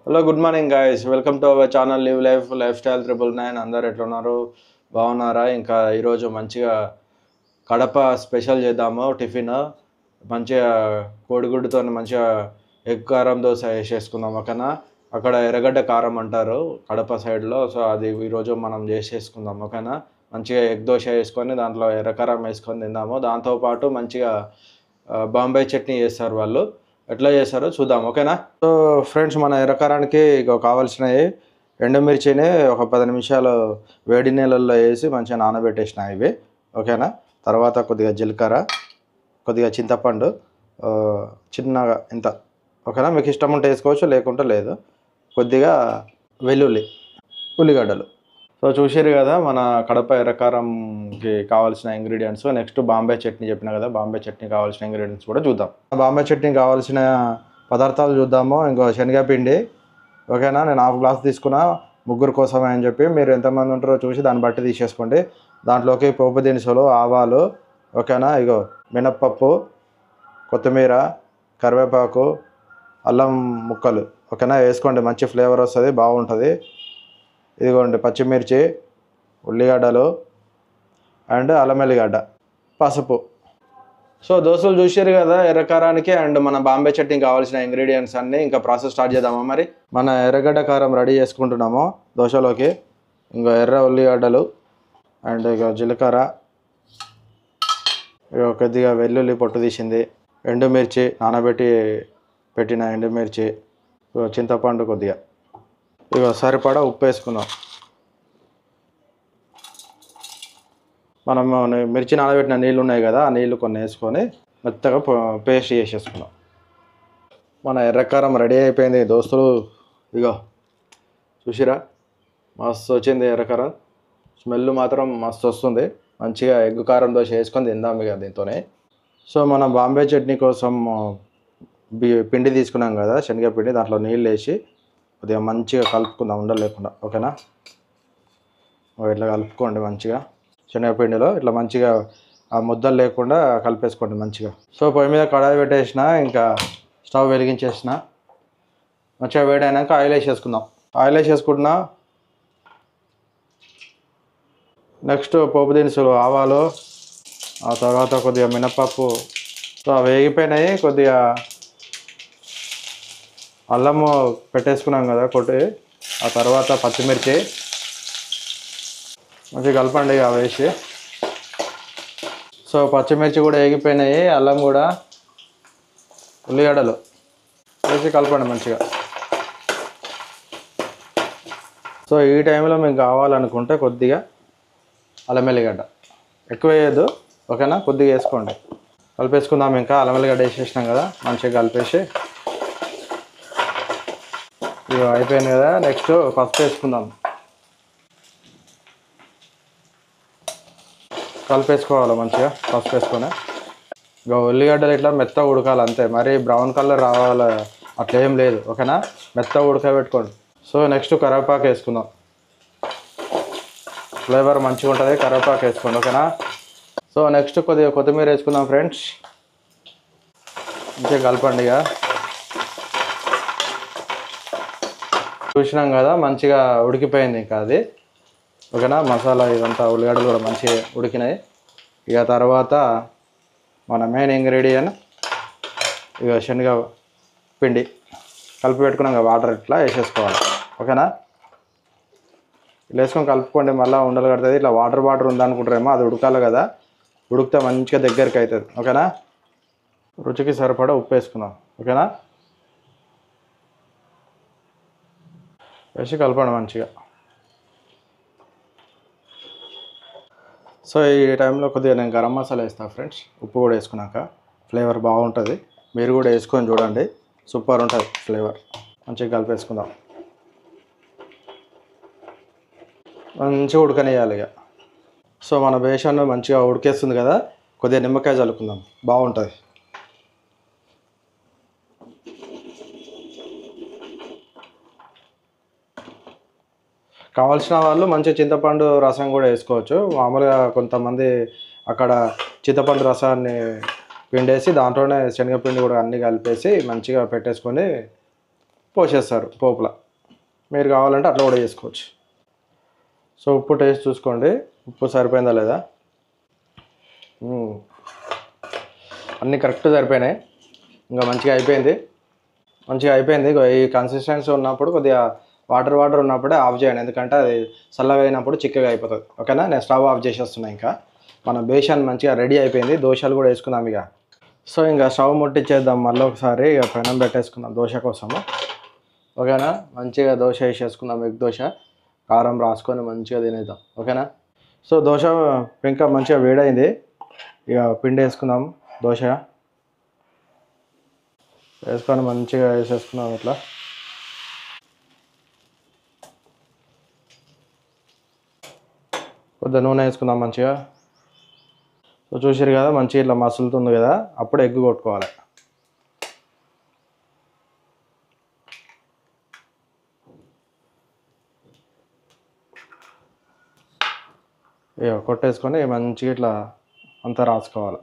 Hello good morning guys, welcome to our channel live life style 999. అందరు ఎట్లున్నారు? బాగున్నారా? ఇంకా ఈరోజు మంచిగా కడప స్పెషల్ చేద్దాము. టిఫిన్ మంచిగా కోడిగుడ్డుతో మంచిగా ఎగ్ కారం దోశ వేసేసుకుందాం. ఓకేనా? అక్కడ ఎర్రగడ్డ కారం అంటారు కడప సైడ్లో. సో అది ఈరోజు మనం చేసేసుకుందాం. ఓకేనా? మంచిగా ఎగ్ దోశ వేసుకొని దాంట్లో ఎర్రకారం వేసుకొని తిందాము. దాంతోపాటు మంచిగా బాంబే చట్నీ చేస్తారు వాళ్ళు. ఎట్లా చేస్తారో చూద్దాం. ఓకేనా? సో ఫ్రెండ్స్, మన ఎర్రకారానికి ఇక కావాల్సినవి ఎండుమిర్చిని ఒక 10 నిమిషాలు వేడి నీళ్ళల్లో వేసి మంచిగా నానబెట్టేసిన ఇవి. ఓకేనా? తర్వాత కొద్దిగా జీలకర్ర, కొద్దిగా చింతపండు, చిన్నగా ఇంత. ఓకేనా? మీకు ఇష్టం ఉంటే వేసుకోవచ్చు, లేకుంటే లేదు. కొద్దిగా వెల్లుల్లి, ఉల్లిగడ్డలు. సో చూసారు కదా మన కడప ఎర్రకారంకి కావాల్సిన ఇంగ్రీడియంట్స్. నెక్స్ట్ బాంబే చట్నీ చెప్పిన కదా, బాంబే చట్నీ కావాల్సిన ఇంగ్రీడియంట్స్ కూడా చూద్దాం. బాంబే చట్నీ కావాల్సిన పదార్థాలు చూద్దాము. ఇంకో శనగపిండి. ఓకేనా? నేను హాఫ్ గ్లాస్ తీసుకున్నా, ముగ్గురు కోసమే అని చెప్పి. మీరు ఎంతమంది ఉంటారో చూసి దాన్ని బట్టి తీసేసుకోండి. దాంట్లోకి పోపు దినుసులు, ఆవాలు. ఓకేనా? ఇగో మినప్పప్పు, కొత్తిమీర, కరివేపాకు, అల్లం ముక్కలు. ఓకేనా? వేసుకోండి, మంచి ఫ్లేవర్ వస్తుంది, బాగుంటుంది. ఇదిగోండి పచ్చిమిర్చి, ఉల్లిగడ్డలు అండ్ అల్లం ఎల్లిగడ్డ, పసుపు. సో దోశలు చూసారు కదా ఎర్రకారానికి అండ్ మన బాంబే చట్నీ కావాల్సిన ఇంగ్రీడియంట్స్ అన్నీ. ఇంకా ప్రాసెస్ స్టార్ట్ చేద్దామా మరి? మన ఎర్రగడ్డ కారం రెడీ చేసుకుంటున్నాము దోశలోకి. ఇంకా ఎర్ర ఉల్లిగడ్డలు అండ్ ఇక జీలకర్ర, ఇక కొద్దిగా వెల్లుల్లి పొట్టు తీసింది, ఎండుమిర్చి నానబెట్టి పెట్టిన ఎండుమిర్చి, చింతపండు కొద్దిగా, ఇక సరిపడా ఉప్పు వేసుకుందాం. మనం మిర్చి నానబెట్టిన నీళ్ళు ఉన్నాయి కదా, ఆ నీళ్ళు కొన్ని వేసుకొని మెత్తగా పేస్ట్ చేసేసుకుందాం. మన ఎర్రకారం రెడీ అయిపోయింది దోస్తులు. ఇగో చూసిరా, మస్తు వచ్చింది ఎర్రకారం. స్మెల్ మాత్రం మస్తు వస్తుంది. మంచిగా ఎగ్గు కారం దోశ వేసుకొని తిందాం ఇక దీంతోనే. సో మనం బాంబే చట్నీ కోసం పిండి తీసుకున్నాం కదా, శనగపిండి. దాంట్లో నీళ్ళు వేసి కొద్దిగా మంచిగా కలుపుకుందాం ఉండలు లేకుండా. ఓకేనా? ఇట్లా కలుపుకోండి మంచిగా. శనగపిండిలో ఇట్లా మంచిగా ఆ ముద్దలు లేకుండా కలిపేసుకోండి మంచిగా. సో పొయ్యి మీద కడాయి పెట్టేసిన, ఇంకా స్టవ్ వెలిగించేసిన. మంచిగా వేడైనాక ఆయిల్ వేసేసుకుందాం. ఆయిల్ వేసేసుకుంటున్నా. నెక్స్ట్ పోపు దినుసులు, ఆవాలు, ఆ తర్వాత కొద్దిగా మినపప్పు. సో అవి వేగిపోయినాయి. కొద్దిగా అల్లము పెట్టేసుకున్నాం కదా కొట్టి. ఆ తర్వాత పచ్చిమిర్చి మంచిగా కలపండి అవి వేసి. సో పచ్చిమిర్చి కూడా వేగిపోయినాయి, అల్లం కూడా, ఉల్లిగడ్డలు వేసి కలపండి మంచిగా. సో ఈ టైంలో మీకు కావాలనుకుంటే కొద్దిగా అల్లం ఎల్లిగడ్డ ఎక్కువ వేయద్దు. ఓకేనా? కొద్దిగా వేసుకోండి. కలిపేసుకుందాం. ఇంకా అల్లం ఎల్లిగడ్డ వేసేసినాం కదా, మంచిగా కలిపేసి. ఇవి అయిపోయింది కదా. నెక్స్ట్ పసుపు వేసుకుందాం. కలిపేసుకోవాలి మంచిగా పసుపు వేసుకొని. ఇక ఉల్లిగడ్డలు ఇట్లా మెత్తగా ఉడకాలి అంతే, మరి బ్రౌన్ కలర్ రావాలి అట్లా ఏం లేదు. ఓకేనా? మెత్తగా ఉడకబెట్టుకోండి. సో నెక్స్ట్ కరివేపాకు వేసుకుందాం. ఫ్లేవర్ మంచిగా ఉంటుంది, కరివేపాకు వేసుకోండి. ఓకేనా? సో నెక్స్ట్ కొద్దిగా కొత్తిమీర వేసుకుందాం ఫ్రెండ్స్. మంచిగా కలపండి. ఇక చూసినాం కదా మంచిగా ఉడికిపోయింది ఇంకా అది. ఓకేనా? మసాలా ఇదంతా ఉల్లిగడ్డలు కూడా మంచిగా ఉడికినాయి. ఇక తర్వాత మన మెయిన్ ఇంగ్రీడియంట్ ఇక శనగ పిండి కలిపి పెట్టుకున్నాం కదా, వాటర్ ఇట్లా వేసేసుకోవాలి. ఓకేనా? ఇలా వేసుకొని కలుపుకోండి. మళ్ళీ ఉండలు కడుతుంది. ఇట్లా వాటర్ ఉందనుకుంటారేమో, అది ఉడకాలి కదా. ఉడికితే మంచిగా దగ్గరికి అవుతుంది. ఓకేనా? రుచికి సరిపడా ఉప్పు వేసుకుందాం. ఓకేనా? వేసి కలపండి మంచిగా. సో ఈ టైంలో కొద్దిగా నేను గరం మసాలా వేస్తాను ఫ్రెండ్స్. ఉప్పు కూడా వేసుకున్నాక ఫ్లేవర్ బాగుంటుంది. మీరు కూడా వేసుకొని చూడండి, సూపర్ ఉంటుంది ఫ్లేవర్. మంచిగా కలిపేసుకుందాం. మంచిగా ఉడకనియాలి ఇక. సో మన బేషన్ మంచిగా ఉడికేస్తుంది కదా, కొద్దిగా నిమ్మకాయ చల్లుకుందాం, బాగుంటుంది. కావాల్సిన వాళ్ళు మంచిగా చింతపండు రసం కూడా వేసుకోవచ్చు. మామూలుగా కొంతమంది అక్కడ చింతపండు రసాన్ని పిండేసి దాంట్లోనే శనగపిండి కూడా అన్నీ కలిపేసి మంచిగా పెట్టేసుకొని పోసేస్తారు పోపుల. మీరు కావాలంటే అట్లా కూడా చేసుకోవచ్చు. సో ఉప్పు టేస్ట్ చూసుకోండి, ఉప్పు సరిపోయిందా లేదా. అన్నీ కరెక్ట్ సరిపోయినాయి. ఇంకా మంచిగా అయిపోయింది. ఈ కన్సిస్టెన్సీ ఉన్నప్పుడు కొద్దిగా వాటర్ ఉన్నప్పుడే ఆఫ్ చేయండి, ఎందుకంటే అది చల్లగా అయినప్పుడు చిక్కగా అయిపోతుంది. ఓకేనా, నేను స్టవ్ ఆఫ్ చేసేస్తున్నా. ఇంకా మన బేషన్ మంచిగా రెడీ అయిపోయింది. దోశలు కూడా వేసుకుందాం ఇక. సో ఇంకా స్టవ్ ముట్టించేద్దాం మళ్ళీ ఒకసారి. ఇక పెనం పెట్టేసుకుందాం దోశ కోసము. ఓకేనా, మంచిగా దోశ వేసేసుకుందాం. ఎగ్ దోశ కారం రాసుకొని మంచిగా తినేద్దాం. ఓకేనా. సో దోశ పెంక మంచిగా వేడైంది. ఇక పిండి వేసుకుందాం. దోశ వేసుకొని మంచిగా వేసేసుకుందాం. ఇట్లా కొద్దిగా నూనె వేసుకుందాం మంచిగా. సో చూసారు కదా, మంచిగా ఇట్లా మసులుతుంది కదా, అప్పుడు ఎగ్ కొట్టుకోవాలి. కొట్టేసుకొని మంచిగా ఇట్లా అంతా రాసుకోవాలి.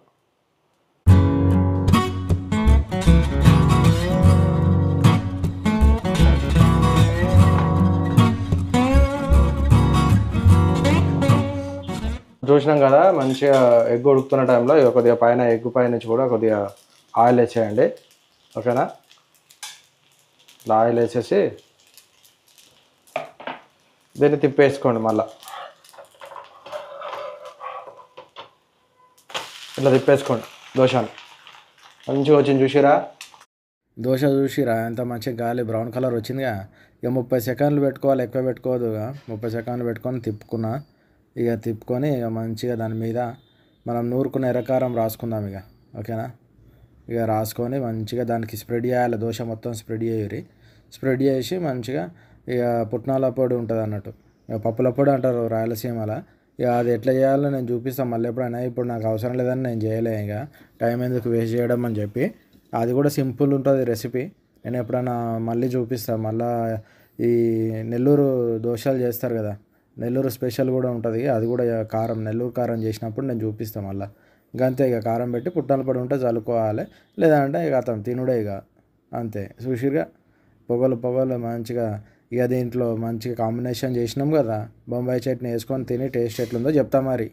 చూసినాం కదా, మంచిగా ఎగ్ ఉడుకుతున్న టైంలో కొద్దిగా పైన ఎగ్ పై నుంచి కూడా కొద్దిగా ఆయిల్ వేసేయండి. ఓకేనా, ఇట్లా ఆయిల్ వేసేసి దీన్ని తిప్పేసుకోండి. మళ్ళీ ఇట్లా తిప్పేసుకోండి. దోశని మంచిగా వచ్చింది. చూసిరా దోశ, చూసిరా ఎంత మంచిగా గాలి బ్రౌన్ కలర్ వచ్చిందిగా. ఇక 30 సెకండ్లు పెట్టుకోవాలి, ఎక్కువ పెట్టుకోవద్దుగా. 30 సెకండ్లు పెట్టుకొని తిప్పుకున్నా. ఇక తిప్పుకొని ఇక మంచిగా దాని మీద మనం నూరుకున్న ఎర్రకారం రాసుకుందాం ఇక. ఓకేనా, ఇక రాసుకొని మంచిగా దానికి స్ప్రెడ్ చేయాలి. దోశ మొత్తం స్ప్రెడ్ చేయరి. స్ప్రెడ్ చేసి మంచిగా ఇక పుట్నాల పొడి ఉంటుంది అన్నట్టు, ఇక పప్పుల పొడి అంటారు రాయలసీమలో. ఇక అది ఎట్లా చేయాలో నేను చూపిస్తాను మళ్ళీ ఎప్పుడైనా. ఇప్పుడు నాకు అవసరం లేదని నేను చేయలే, ఇక టైం ఎందుకు వేస్ట్ చేయడం అని చెప్పి. అది కూడా సింపుల్ ఉంటుంది రెసిపీ. నేను ఎప్పుడైనా మళ్ళీ చూపిస్తాను. మళ్ళీ ఈ నెల్లూరు దోశలు చేస్తారు కదా, నెల్లూరు స్పెషల్ కూడా ఉంటుంది. అది కూడా కారం, నెల్లూరు కారం చేసినప్పుడు నేను చూపిస్తాను మళ్ళీ. ఇంకా అంతే, ఇక కారం పెట్టి పుట్నాల పొడి ఉంటే చల్లుకోవాలి, లేదంటే ఇక అతను తినుడే ఇక అంతే. చూసిరుగా పొగలు మంచిగా. ఇక దీంట్లో మంచిగా కాంబినేషన్ చేసినాం కదా, బొంబాయి చట్నీ వేసుకొని తిని టేస్ట్ ఎట్లుందో చెప్తా మరి.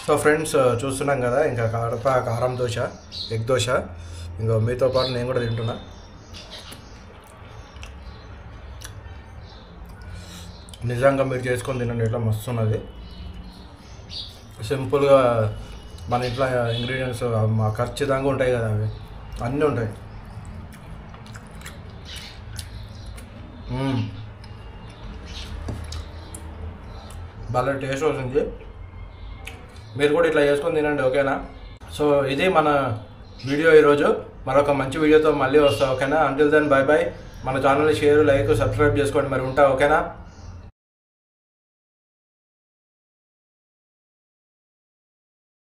సో ఫ్రెండ్స్ చూస్తున్నాం కదా, ఇంకా కడప కారం దోశ, ఎగ్ దోశ. ఇంకా మీతో పాటు నేను కూడా తింటున్నా. నిజంగా మీరు చేసుకొని తినండి, ఇట్లా మస్తు ఉన్నది. సింపుల్గా మన ఇంట్లో ఇంగ్రీడియంట్స్ ఖచ్చితంగా ఉంటాయి కదా, అవి అన్నీ ఉంటాయి. భలే టేస్ట్ వస్తుంది. మీరు కూడా ఇట్లా చేసుకొని తినండి. ఓకేనా. సో ఇది మన వీడియో ఈరోజు. మరొక మంచి వీడియోతో మళ్ళీ వస్తాం. ఓకేనా. Until then bye bye. మన ఛానల్ని షేర్, లైక్, సబ్స్క్రైబ్ చేసుకోండి. మరి ఉంటా. ఓకేనా.